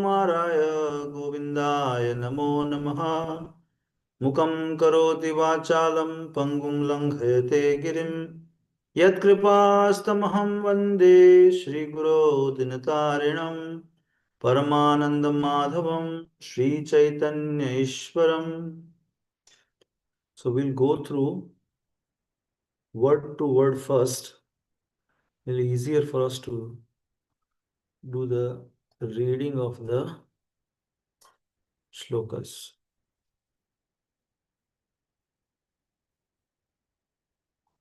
Kumaraaya Govindaya Namo Namaha Mukam Karoti Vachalam Pangum Langhayate Girim Yat Kripastamaham Vande Shri Guru Dinatarinam Paramanandam Madhavam Shri Chaitanya Ishwaram. So we'll go through word to word first. It'll be easier for us to do the reading of the shlokas.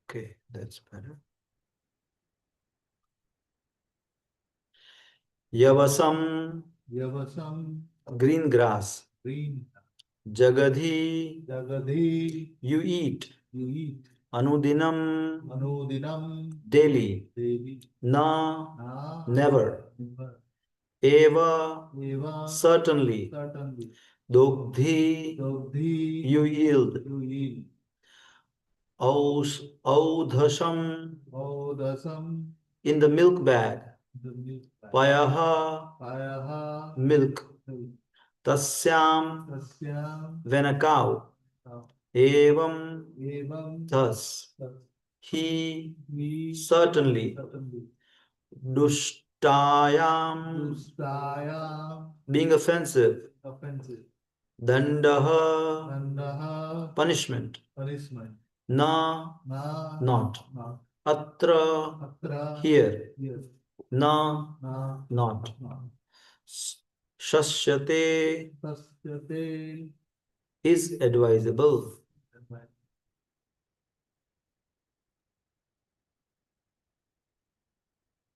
Okay, that's better. Yavasam, green grass. Jagadhi, you eat. Anudinam, daily. Na, never. Eva, certainly. Dogdhi, you yield. Audhasham, in the milk bag. Payaha, milk. Tasyam, when a cow. Evam, thus. He, certainly. Dushtayam, being offensive. Dandaha, punishment. Na, not. Atra, here. Na, not. Shashyate, is advisable.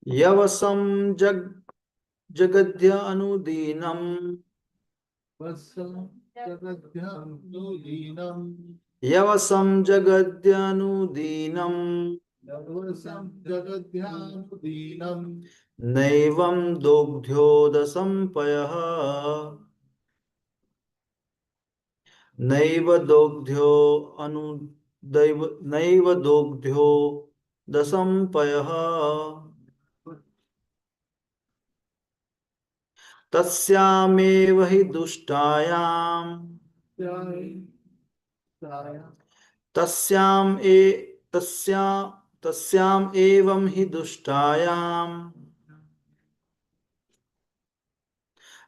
Yavasam jagadhya anudinam. Yavasam jagadhyanudinam. Naivam dogdhyodasam payaha. Naiva dogdhyo naiva dogdhyo dasam payaha. Tasyamev hi dushayam. Tasyam evam hi dushayam.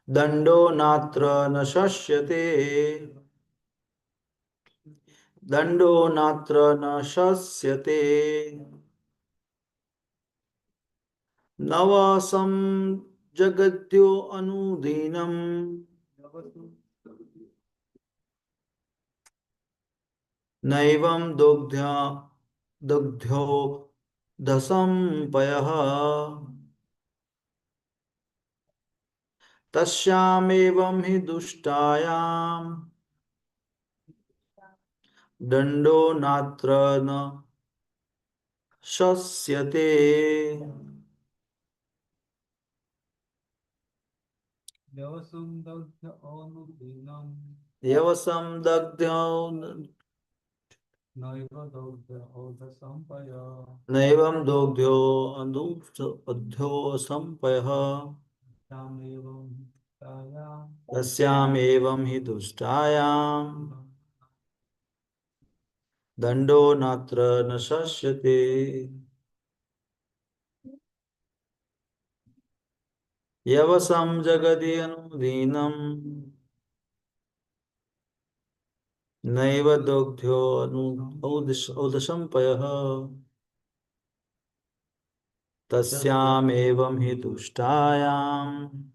Dando natra na shashyate. Dando natra na shasyate. Navasam jagatyo anudinam. Naivam dogdhyo dasam payaha. Tasyamevam hi dushayam. Dando natra na shasyate. Yavasam dagdhya naivam dogdhyo adhyo sampayaha. Tasyam evam hi dushtayam. Dando natra na shasyate. Yavasam jagadi anudinam. Naiva dogdhyo audasham payaha. Tasyam evam hi dushtayam.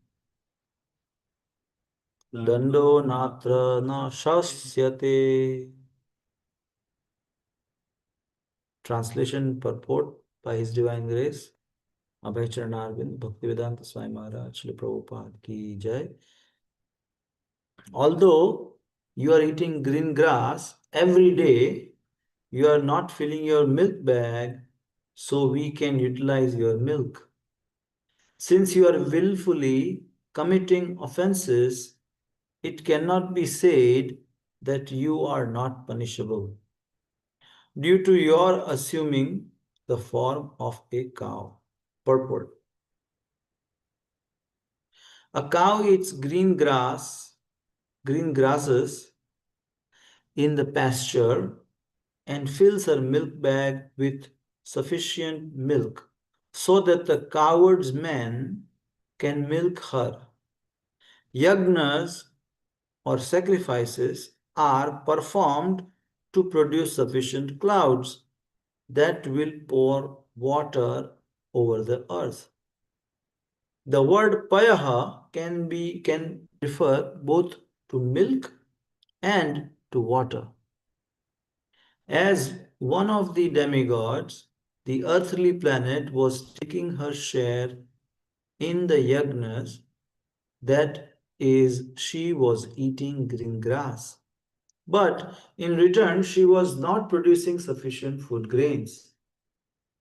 Dando natra na shasyate. Translation purport by His Divine Grace Abhay Charanarvind Bhaktivedanta Swami Maharaj Srila Prabhupada ki jai. Although you are eating green grass every day, you are not filling your milk bag so we can utilize your milk. Since you are willfully committing offenses, it cannot be said that you are not punishable due to your assuming the form of a cow. Purport. A cow eats green grasses in the pasture and fills her milk bag with sufficient milk so that the coward's men can milk her. Yagnas or sacrifices are performed to produce sufficient clouds that will pour water over the earth. The word payaha can refer both to milk and to water. As one of the demigods, the earthly planet was taking her share in the yagnas, that is, she was eating green grass. But in return, she was not producing sufficient food grains.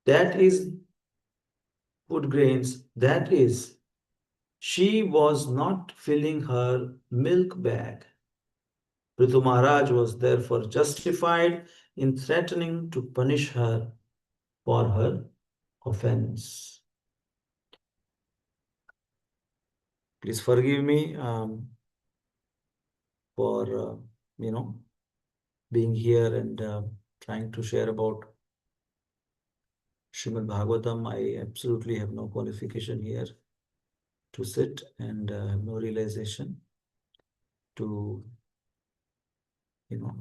That is, that is, she was not filling her milk bag. Prithu Maharaj was therefore justified in threatening to punish her for her offense. Please forgive me for you know being here and trying to share about Srimad Bhagavatam. I absolutely have no qualification here to sit and have no realization to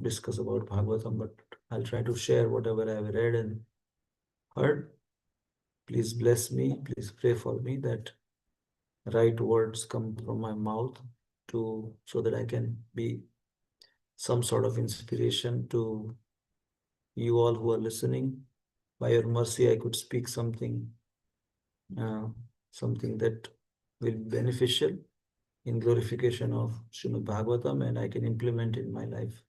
discuss about Bhagavatam, but I'll try to share whatever I've read and heard. Please bless me. Please pray for me that right words come from my mouth so that I can be some sort of inspiration to you all who are listening. By your mercy, I could speak uh, something that will be beneficial in glorification of Srimad Bhagavatam, and I can implement in my life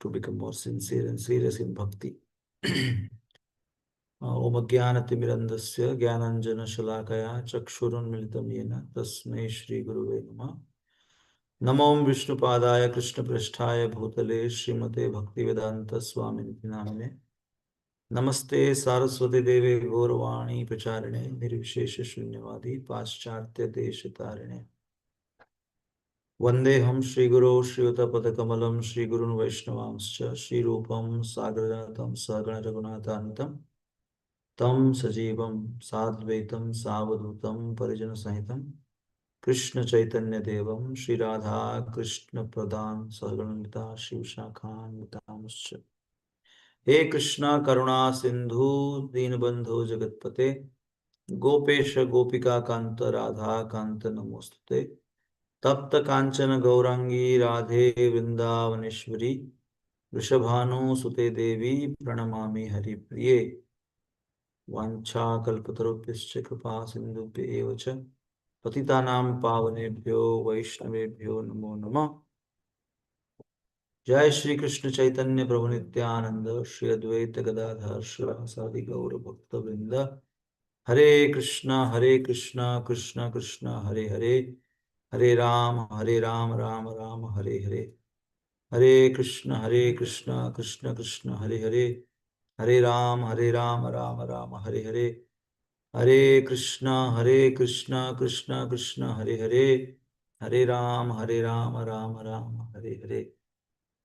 to become more sincere and serious in bhakti. ओम अज्ञानतिमिरन्धस्य ज्ञानाञ्जनशलाकया चक्षुरुन्मिलितं येन तस्मै श्रीगुरुवे नमः। नमो विष्णुपादाय कृष्णपृष्ठाय भूतले श्रीमते भक्तिवेदांत स्वामिनिति नामिने। नमस्ते सारस्वती देवे गौरवाणी प्रचारिणे निर्विशेष शून्यवादी पाश्चात्य देशतारिणे। वन्देऽहं श्रीगुरो श्रीयुतपदकमलं श्रीगुरुन् वैष्णवांश्च श्रीरूपं साग्रजातं सहगण रघुनाथान्वितं तं सजीवं साद्वैतं सावधूतं परिजनसहितं कृष्ण चैतन्य देवं श्री राधा कृष्ण प्रदान सहगणमिता शिवशाखान्वितांश्च। हे कृष्णा करुणा सिंधु दीनबंधु जगत्पते गोपेश गोपिका कांत राधा कांत नमोस्तुते। तप्त कांचन गौरांगी राधे वृंदावनेश्वरी वृषभानुसुते देवी प्रणमामि हरिप्रिये। वाञ्छाकल्पतरुभ्यश्च कृपा सिन्धुभ्य एव च पतितानां पावनेभ्यो वैष्णवेभ्यो नमो नमः। जय श्री कृष्ण चैतन्य प्रभु नित्यानंद श्री अद्वैत गदाधर श्रीवासादि गौर भक्त वृंद। हरे कृष्णा कृष्णा कृष्णा हरे हरे, हरे राम राम राम हरे हरे। हरे कृष्णा कृष्णा कृष्णा हरे हरे, हरे राम राम राम हरे हरे। हरे कृष्णा कृष्णा कृष्णा हरे हरे, हरे राम राम राम हरे हरे।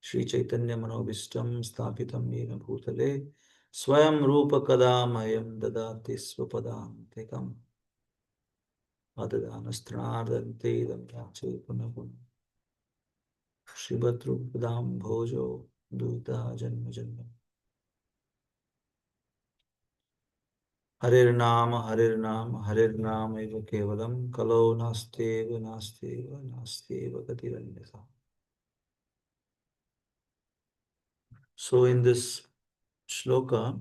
श्री चैतन्य मनोभीष्टं स्थापितं येन भूतले स्वयं रूप कदा मह्यं ददाति स्वपदान्तिकम्। अददानस्त्रणार्दन्ते इदं याचे पुनः पुनः। श्रीभद्रुपदां भोजो दुहिता जन्म जन्म। हरिर्नाम हरिर्नाम एव केवलं कलौ नास्त्येव नास्त्येव नास्त्येव गतिरन्यथा। So in this shloka,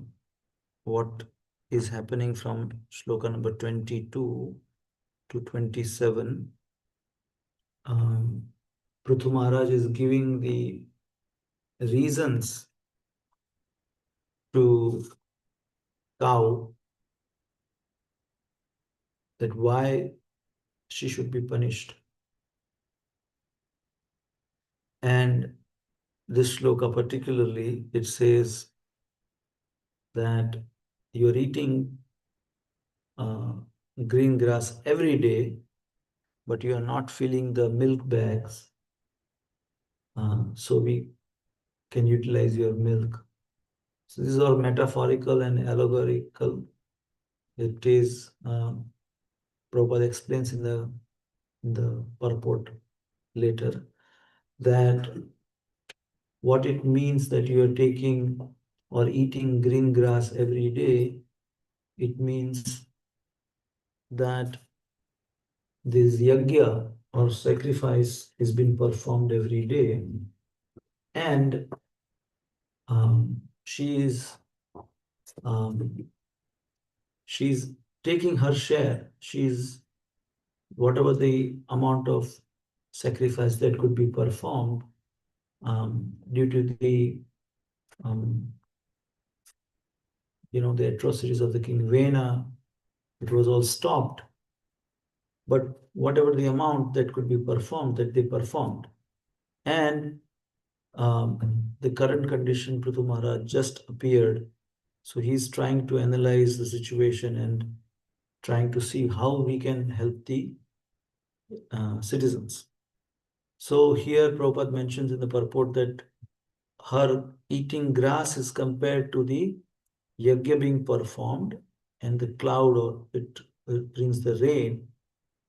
what is happening from shloka number 22 to 27, Prithu Maharaj is giving the reasons to cow that why she should be punished. And this shloka particularly, it says that you're eating green grass every day but you are not filling the milk bags. So we can utilize your milk. So this is all metaphorical and allegorical. It is Prabhupada explains in the purport later that what it means that you are taking or eating green grass every day, it means that this yajna or sacrifice is being performed every day, and she is um, she's taking her share. She's whatever the amount of sacrifice that could be performed due to the um, the atrocities of the king Vena. It was all stopped, but whatever the amount that could be performed, that they performed. And the current condition, Prithu Maharaj just appeared. So he's trying to analyze the situation and trying to see how we can help the citizens. So here Prabhupada mentions in the purport that her eating grass is compared to the yajna being performed, and the cloud, or it brings the rain.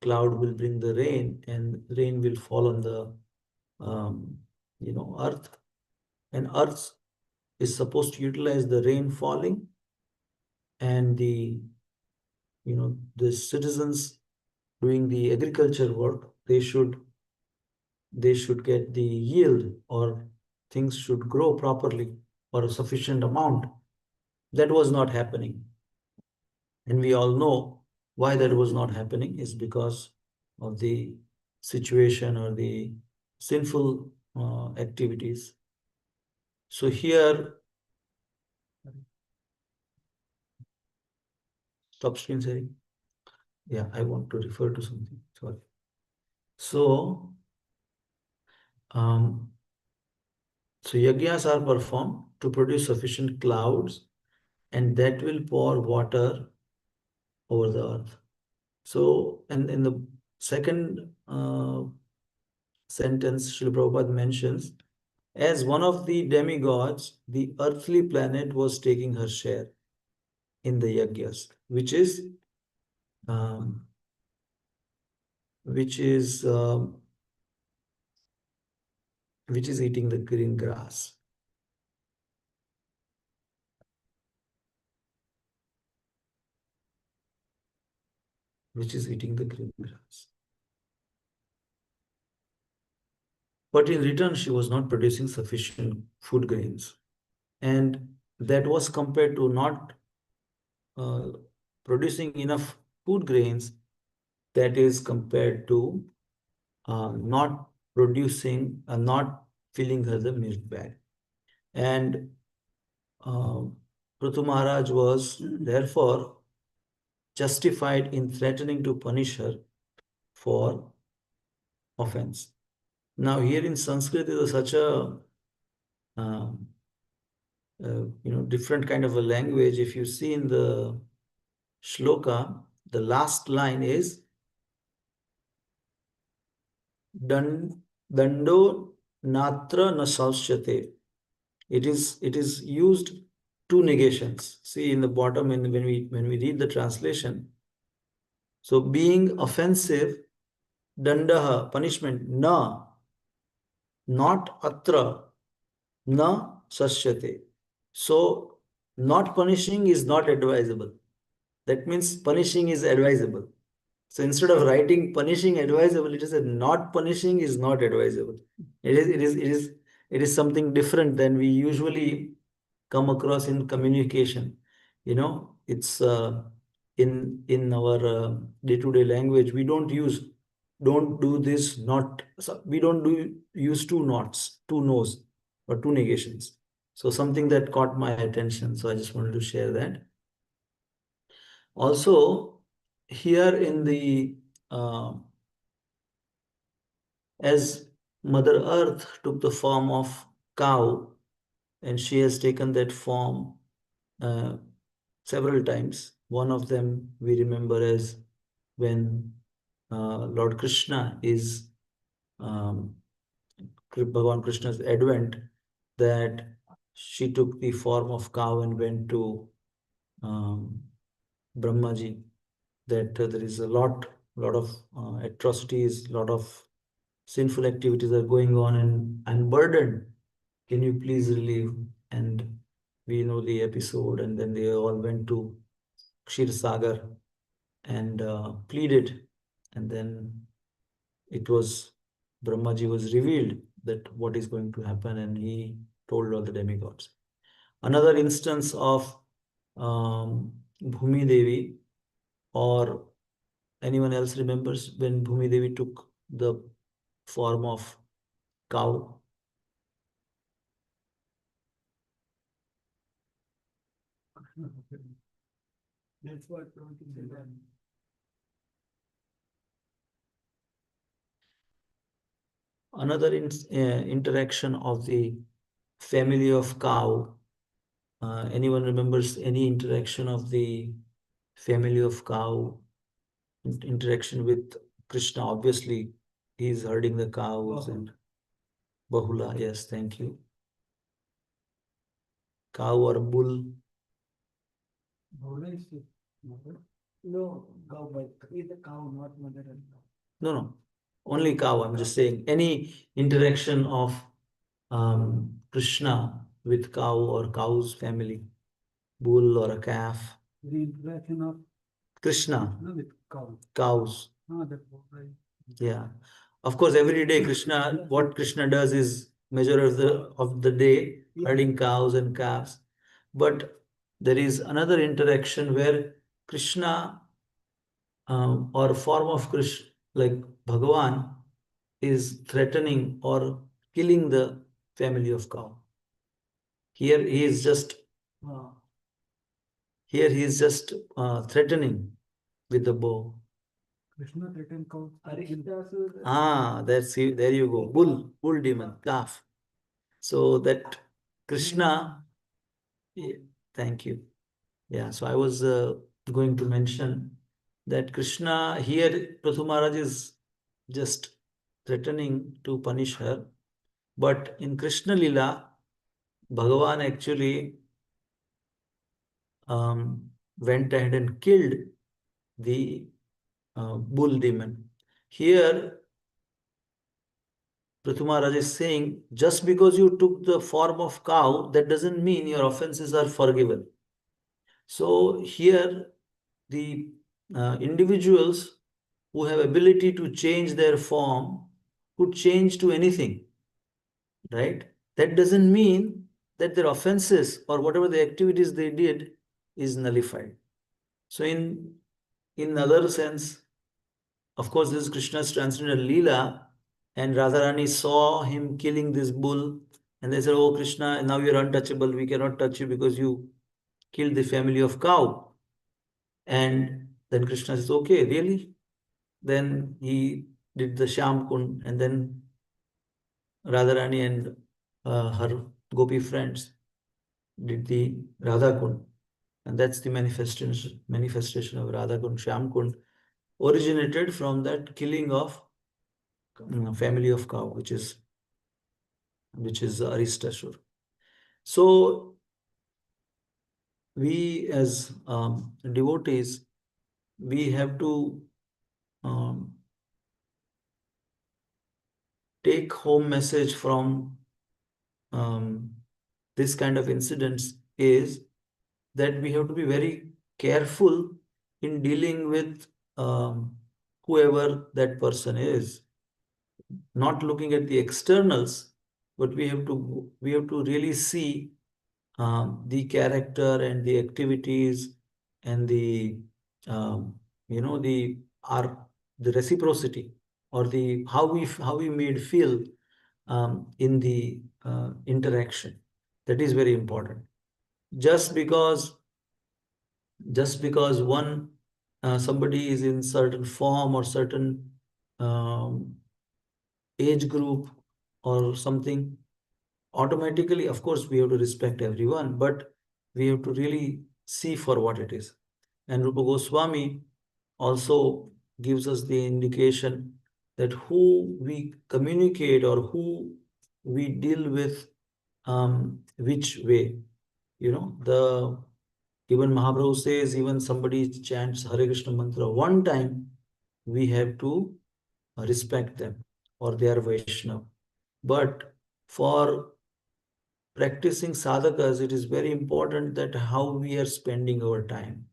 Cloud will bring the rain, and rain will fall on the earth, and earth is supposed to utilize the rain falling, and the citizens doing the agriculture work, they should get the yield, or things should grow properly or a sufficient amount. That was not happening. And we all know why that was not happening is because of the situation or the sinful activities. So here, stop screen sharing. Yeah, I want to refer to something. Sorry. So, um, so yajnas are performed to produce sufficient clouds, and that will pour water over the earth. So, and in the second sentence, Srila Prabhupada mentions, as one of the demigods, the earthly planet was taking her share in the yajnas, um, which is um, which is eating the green grass. Which is eating the green grass. But in return, she was not producing sufficient food grains. And that was compared to not uh, producing enough food grains, that is compared to not producing, not filling her the milk bag. And uh, Prithu Maharaj was therefore justified in threatening to punish her for offense. Now, here in Sanskrit, there is such a um, different kind of a language. If you see in the shloka, the last line is dando natra nasalsyate. It is used two negations. See in the bottom, when we read the translation. So being offensive, dandaha, punishment, na, not atra, na sasyate. So not punishing is not advisable. That means punishing is advisable. So instead of writing punishing advisable, it is a not punishing is not advisable. It is something different than we usually come across in communication. It's in our day-to-day language. We don't do this, not, so we don't do use two nots, two no's, or two negations. So something that caught my attention. So I just wanted to share that. Also, here in the as Mother Earth took the form of cow, and she has taken that form uh, several times. One of them we remember as when Lord Krishna is um, Bhagavan Krishna's advent, that she took the form of cow and went to um, Brahmaji, that there is a lot of atrocities, lot of sinful activities are going on, and I'm burdened. Can you please relieve? And we know the episode, and then they all went to Kshir Sagar and pleaded, and then it was Brahmaji was revealed that what is going to happen, and he told all the demigods. Another instance of Bhumi Devi, or anyone else remembers when Bhumi Devi took the form of cow? That's what Prabhuji said. Another interaction of the family of cow. Anyone remembers any interaction of the family of cow? Interaction with Krishna, obviously, he is herding the cows and Bahula. Yes, thank you. Cow or bull? Bahula is mother. No, cow, but is the cow not mother and cow? No, no, only cow. I'm just saying any interaction of Krishna with cow or cow's family, bull or a calf. The interaction of Krishna with cows. Ah, that's right. Yeah. Of course, every day Krishna, what Krishna does is measure of the day, herding cows and calves. But there is another interaction where Krishna or a form of Krishna, like Bhagavan, is threatening or killing the family of cow. Here he is just threatening with the bow. Krishna threatened cow. There you go. Bull demon, calf. So that Krishna, yeah, thank you. Yeah, so I was going to mention that Krishna here, Prathu Maharaj is just threatening to punish her. But in Krishna Lila, Bhagavan actually went ahead and killed the bull demon. Here, Prithu Maharaj is saying, just because you took the form of cow, that doesn't mean your offenses are forgiven. So here, the individuals who have ability to change their form could change to anything, right? That doesn't mean that their offenses or whatever the activities they did is nullified. So in other sense, of course, this is Krishna's transcendental Leela, and Radharani saw him killing this bull, and they said, "Oh Krishna, now you're untouchable. We cannot touch you because you killed the family of cow." And then Krishna says, "Okay, really?" Then he did the Shyam Kund, and then Radharani and her gopi friends did the Radha Kund, and that's the manifestation of Radha Kund, Shyam Kund, originated from that killing of family of cow, which is Aristashur. So we as devotees, we have to um, take home message from this kind of incidents is that we have to be very careful in dealing with whoever that person is, not looking at the externals, but we have to really see the character and the activities and the the our the reciprocity, or the how we made feel in the interaction. That is very important. Just because one somebody is in certain form or certain um, age group or something, automatically, of course, we have to respect everyone, but we have to really see for what it is. And Rupa Goswami also gives us the indication that who we communicate or who we deal with, which way. The even Mahaprabhu says, even somebody chants Hare Krishna mantra one time, we have to respect them, or they are Vaishnava. But for practicing sadhakas, it is very important that how we are spending our time.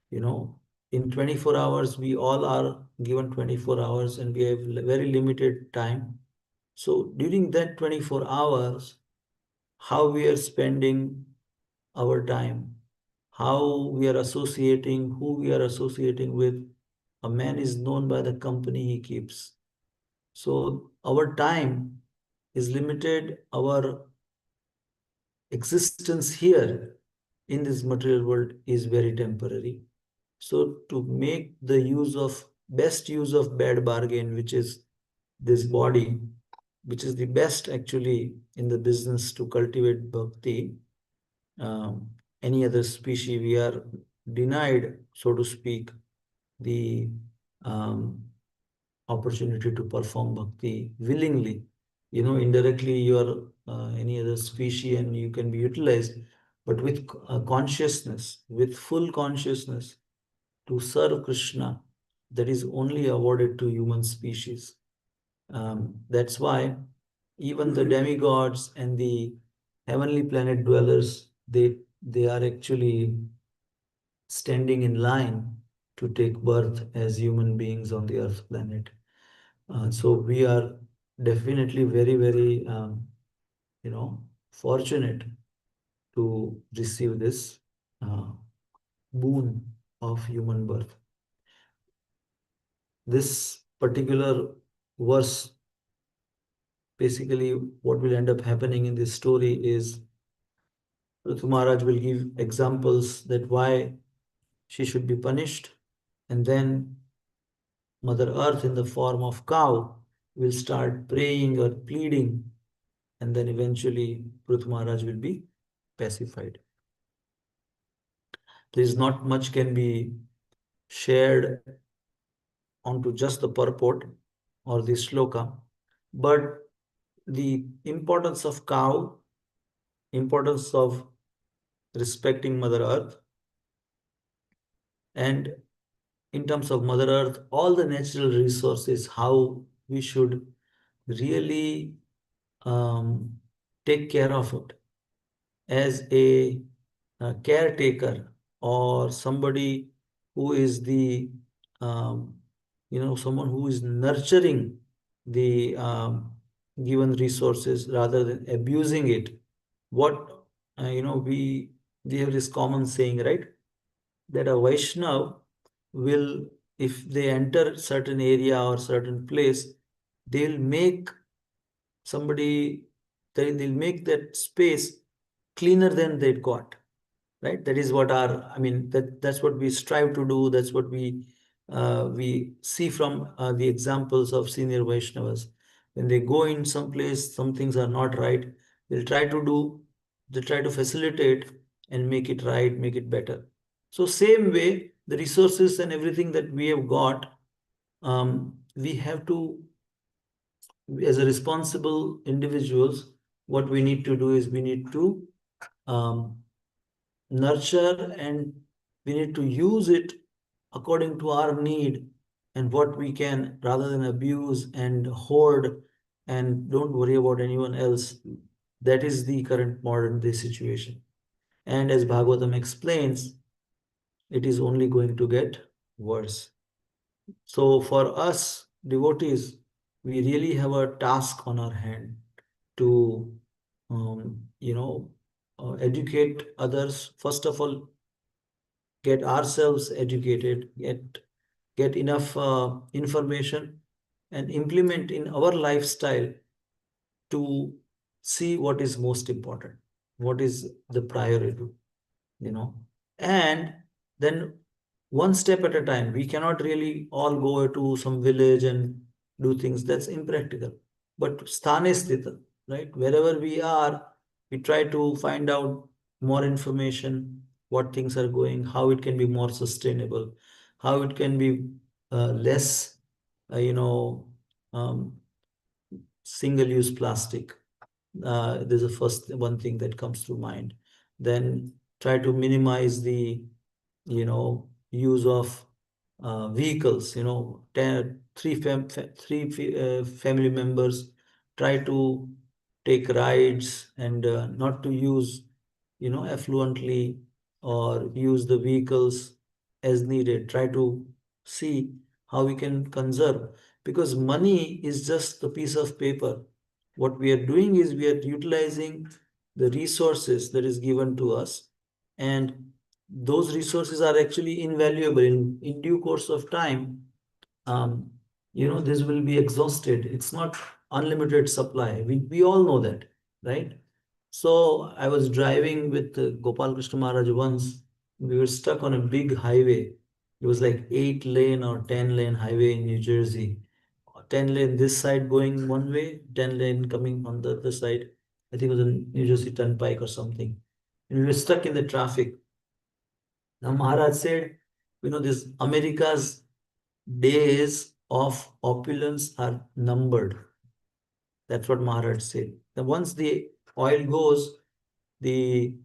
You know, in 24 hours, we all are given 24 hours and we have very limited time. So during that 24 hours, how we are spending our time, how we are associating, who we are associating with. A man is known by the company he keeps. So our time is limited, our existence here in this material world is very temporary. So to make the best use of bad bargain, which is this body, which is the best actually in the business to cultivate bhakti, um, any other species, we are denied, so to speak, the um, opportunity to perform bhakti willingly. Indirectly, you are any other species and you can be utilized, but with consciousness, with full consciousness to serve Krishna, that is only awarded to human species. That's why even the demigods and the heavenly planet dwellers, they are actually standing in line to take birth as human beings on the earth planet. So we are definitely very, very, fortunate to receive this uh, boon of human birth. This particular verse, basically, what will end up happening in this story is Prithu Maharaj will give examples that why she should be punished, and then Mother Earth in the form of cow will start praying or pleading, and then eventually Prithu Maharaj will be pacified. There is not much can be shared onto just the purport or the shloka, but the importance of cow, importance of respecting Mother Earth, and in terms of Mother Earth, all the natural resources, how we should really um, take care of it as a caretaker or somebody who is um, someone who is nurturing the given resources rather than abusing it. What we have this common saying, right? That a Vaishnav will, if they enter certain area or certain place, they'll make somebody, they'll make that space cleaner than they got, right? That is what that's what we strive to do. That's what we see from the examples of senior Vaishnavas. When they go in some place, some things are not right, they'll try to do, they try to facilitate and make it right, make it better. So same way, the resources and everything that we have got, we have to, as a responsible individuals, what we need to do is we need to um, nurture, and we need to use it according to our need and what we can, rather than abuse and hoard and don't worry about anyone else. That is the current modern day situation. And as Bhagavatam explains, it is only going to get worse. So for us devotees, we really have a task on our hand to, educate others. First of all, get ourselves educated, get enough information, and implement in our lifestyle to see what is most important, what is the priority, you know. And then one step at a time. We cannot really all go to some village and do things. That's impractical. But sthane sthita, right? Wherever we are, we try to find out more information, what things are going, how it can be more sustainable, how it can be less, you know, um, single-use plastic. There's the first one thing that comes to mind. Then try to minimize the, use of vehicles. 3 family members try to take rides and not to use, affluently, or use the vehicles as needed. Try to see how we can conserve, because money is just a piece of paper. What we are doing is we are utilizing the resources that is given to us, and those resources are actually invaluable. In due course of time, um, this will be exhausted. It's not unlimited supply. We all know that, right? So I was driving with Gopal Krishna Maharaj once. We were stuck on a big highway. It was like 8 lane or 10 lane highway in New Jersey. 10 lane this side going one way, 10 lane coming on the other side. I think it was a New Jersey Turnpike or something. And we were stuck in the traffic. Now Maharaj said, this America's days of opulence are numbered. That's what Maharaj said. Now, once the oil goes, the,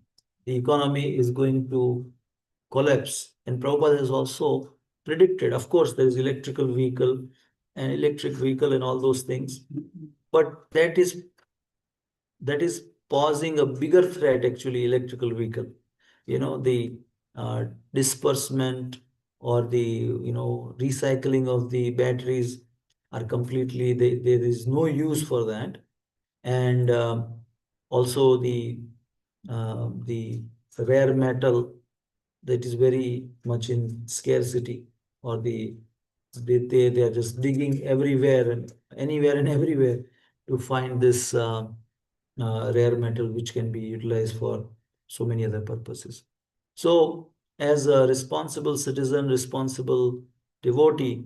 the economy is going to collapse. And Prabhupada has also predicted, of course, there is electric vehicle and all those things. But that is posing a bigger threat, actually, electrical vehicle. The uh, disbursement or the recycling of the batteries are completely, there is no use for that. And also the rare metal that is very much in scarcity, or they are just digging everywhere and anywhere and everywhere to find this rare metal, which can be utilized for so many other purposes. So as a responsible citizen, responsible devotee,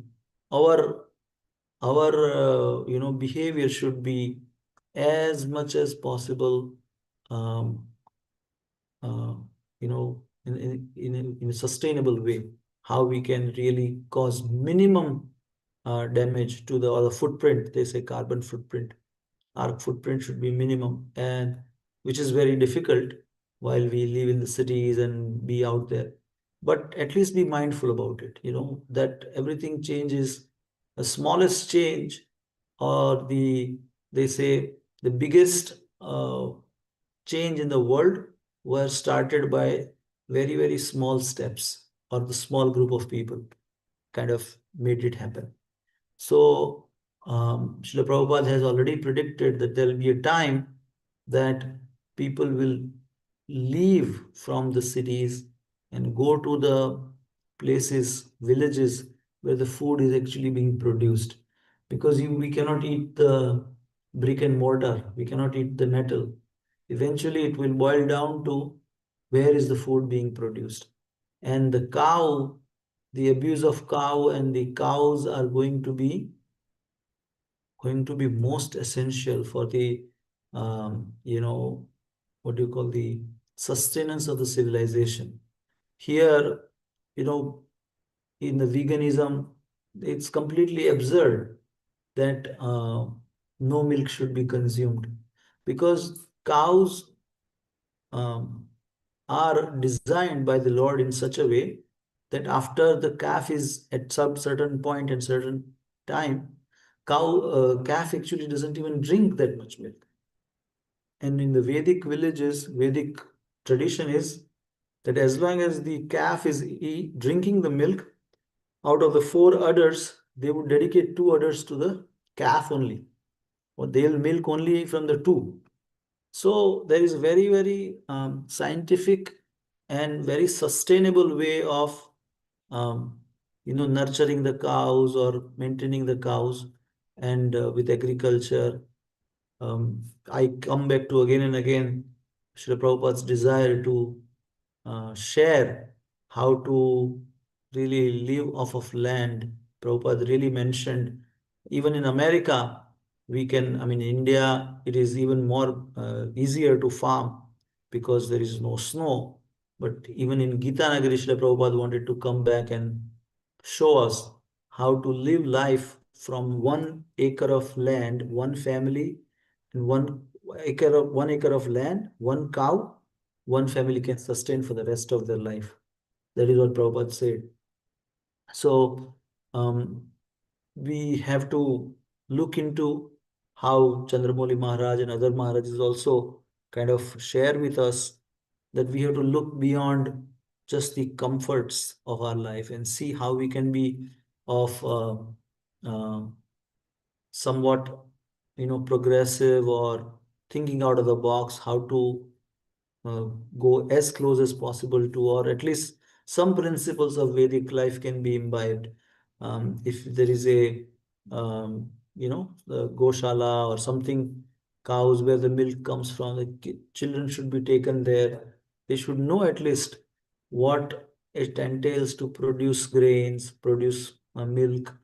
our behavior should be as much as possible, um, uh, in a sustainable way, how we can really cause minimum damage to the, or the footprint. They say carbon footprint. Our footprint should be minimum, and which is very difficult while we live in the cities and be out there. But at least be mindful about it, that everything changes. The smallest change, or they say the biggest change in the world, were started by very, very small steps, or the small group of people kind of made it happen. So, Srila Prabhupada has already predicted that there will be a time that people will leave from the cities and go to the places, villages, where the food is actually being produced. Because we cannot eat the brick and mortar, we cannot eat the metal. Eventually, it will boil down to where is the food being produced. And the abuse of cow and the cows are going to be most essential for the, what do you call, the sustenance of the civilization. Here, you know, in the veganism, it's completely absurd that no milk should be consumed, because cows um, are designed by the Lord in such a way that after the calf is at some certain point and certain time, calf actually doesn't even drink that much milk. And in the Vedic villages, Vedic tradition is that as long as the calf is drinking the milk, out of the 4 udders, they would dedicate 2 udders to the calf only, or they'll milk only from the two. So there is a very, very scientific and very sustainable way of nurturing the cows or maintaining the cows. And with agriculture, I come back to again and again Srila Prabhupada's desire to share how to really live off of land. Prabhupada really mentioned, even in America, India, it is even more easier to farm because there is no snow. But even in Gita Nagari, Srila Prabhupada wanted to come back and show us how to live life from 1 acre of land, one family, and 1 acre of land, one cow, one family can sustain for the rest of their life. That is what Prabhupada said. So we have to look into how Chandramouli Maharaj and other Maharajas also kind of share with us that we have to look beyond just the comforts of our life and see how we can be of uh, somewhat progressive or thinking out of the box, how to uh, go as close as possible to, or at least some principles of Vedic life can be imbibed. If there is a, goshala or something, cows where the milk comes from, the children should be taken there. They should know at least what it entails to produce grains, produce milk,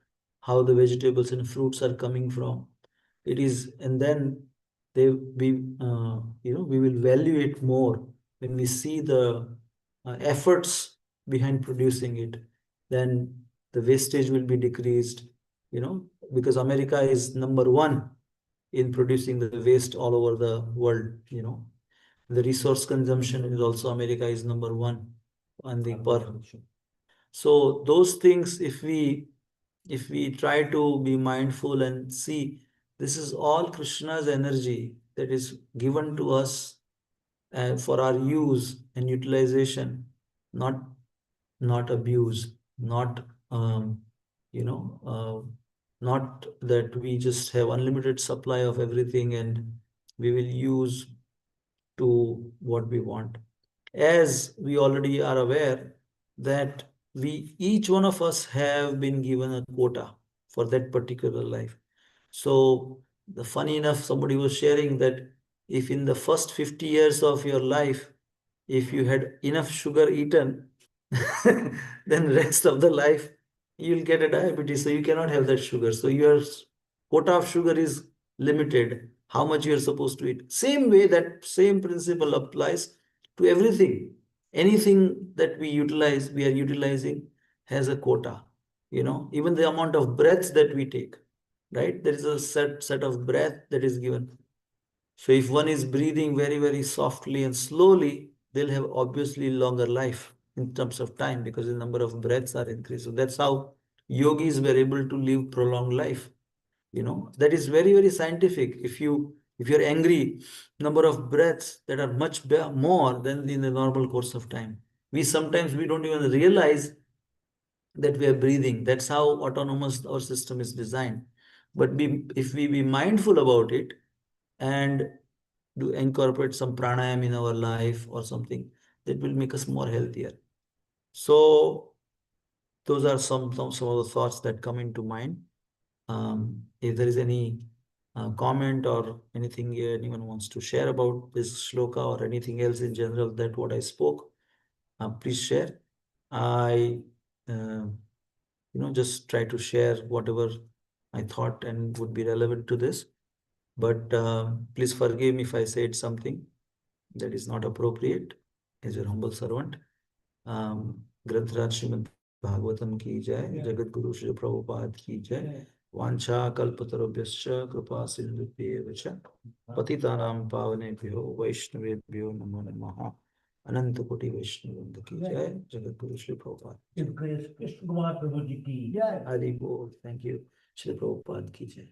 how the vegetables and fruits are coming from. It is, and then we will value it more when we see the efforts behind producing it. Then the wastage will be decreased, because America is number one in producing the waste all over the world. The resource consumption is also, America is number one on the per. So those things, if we try to be mindful and see, this is all Krishna's energy that is given to us for our use and utilization, not not abuse, not you know not that we just have unlimited supply of everything and we will use to what we want. As we already are aware that we each one of us have been given a quota for that particular life. So the funny enough, somebody was sharing that if in the first 50 years of your life, if you had enough sugar eaten, then rest of the life you'll get a diabetes. So you cannot have that sugar. So your quota of sugar is limited. How much you are supposed to eat. Same way, that same principle applies to everything. Anything that we are utilizing has a quota. Even the amount of breaths that we take, right? There is a set of breath that is given. So if one is breathing very, very softly and slowly, they'll have obviously longer life in terms of time because the number of breaths are increased. So that's how yogis were able to live prolonged life. That is very, very scientific. If you're angry, number of breaths that are much more than in the normal course of time. We don't even realize that we are breathing. That's how autonomous our system is designed. But if we be mindful about it and do incorporate some pranayam in our life or something, that will make us more healthier. So those are some of the thoughts that come into mind. If there is any comment or anything anyone wants to share about this shloka or anything else in general that what I spoke, please share. I just try to share whatever I thought and would be relevant to this. But please forgive me if I said something that is not appropriate as your humble servant. ग्रंथराज Shrimad Bhagavatam की जय, जगत गुरु श्री प्रभुपाद की जय, वांछा कल्पतरुभ्यश्च कृपा सिन्धुभ्येव च पतितानां पावनेभ्यो वैष्णवेभ्यो नमो नमः। अनंत कोटि वैष्णववृंद की जय, जगत गुरु श्री प्रभुपाद कृष्ण कुमार प्रभु जी की जय, हरि बोल। Thank you. श्री प्रभुपाद की जय।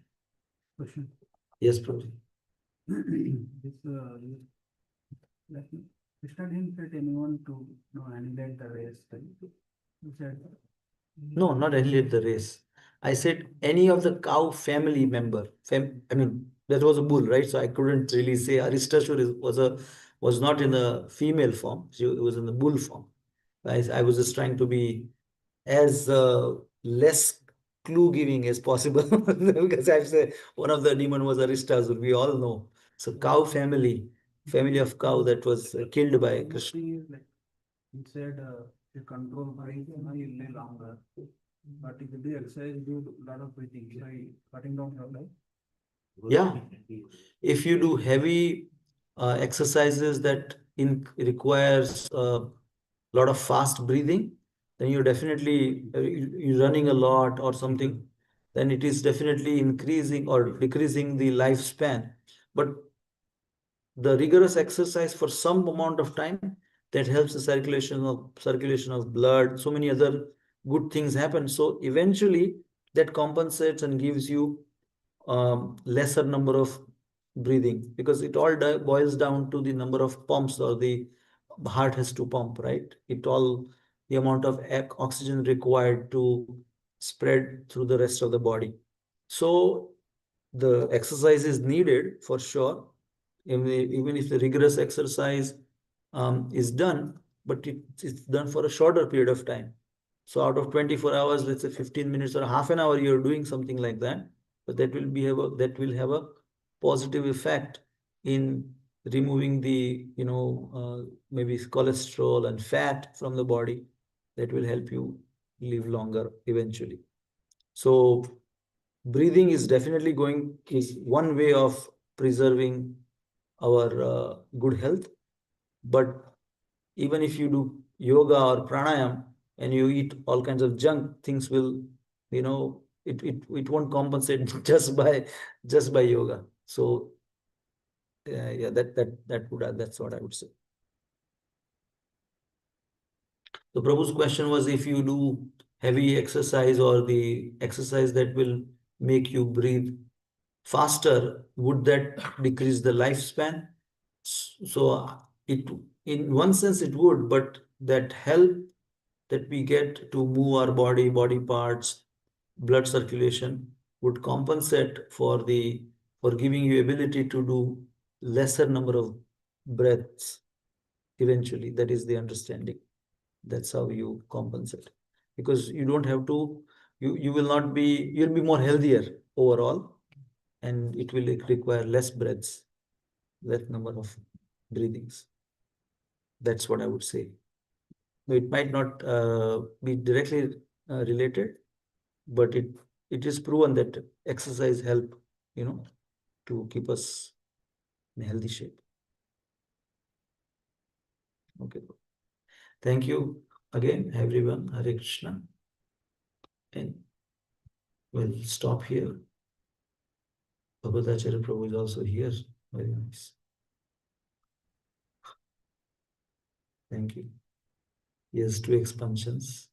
Question. Yes, Prabhuji. Like Krishna didn't tell anyone to annihilate the race. He said, No, not annihilate the race. I said any of the cow family member. I mean, that was a bull, right? So I couldn't really say Aristashur was not in the female form. It was in the bull form. I was just trying to be as less clue giving as possible because I've said one of the demon was Aristashur. We all know. So cow family of cow that was killed by Krishna. like, he said, if you control breath, you'll live longer. But if you do exercise, do a lot of breathing, so cutting down your life. Yeah, if you do heavy exercises that requires a lot of fast breathing, then you're definitely you're running a lot or something, then it is definitely increasing or decreasing the lifespan. But the rigorous exercise for some amount of time, that helps the circulation of blood, so many other good things happen. So eventually that compensates and gives you lesser number of breathing, because it all boils down to the number of pumps, or the heart has to pump, right? It all, the amount of oxygen required to spread through the rest of the body. So the exercise is needed for sure, even if the rigorous exercise is done, but it's done for a shorter period of time. So out of 24 hours, let's say 15 minutes or half an hour, you're doing something like that, but that will have a positive effect in removing the, maybe cholesterol and fat from the body. That will help you live longer eventually. So breathing is definitely going is one way of preserving our good health. But even if you do yoga or pranayam and you eat all kinds of junk, things will, it won't compensate just by yoga. So yeah, that's what I would say. So Prabhu's question was, if you do heavy exercise or the exercise that will make you breathe faster, would that decrease the lifespan? So it, in one sense it would, but that help that we get to move our body parts, blood circulation, would compensate for giving you ability to do lesser number of breaths eventually. That is the understanding. That's how you compensate, because you don't have to, you will not be, you'll be more healthier overall, and it will require less breaths, less number of breathings. That's what I would say. It might not be directly related, but it is proven that exercise help, to keep us in a healthy shape. Okay. Thank you again, everyone. Hare Krishna. And we'll stop here. Bhagavad Prabhu is also here. Very nice. Thank you. Yes, two expansions.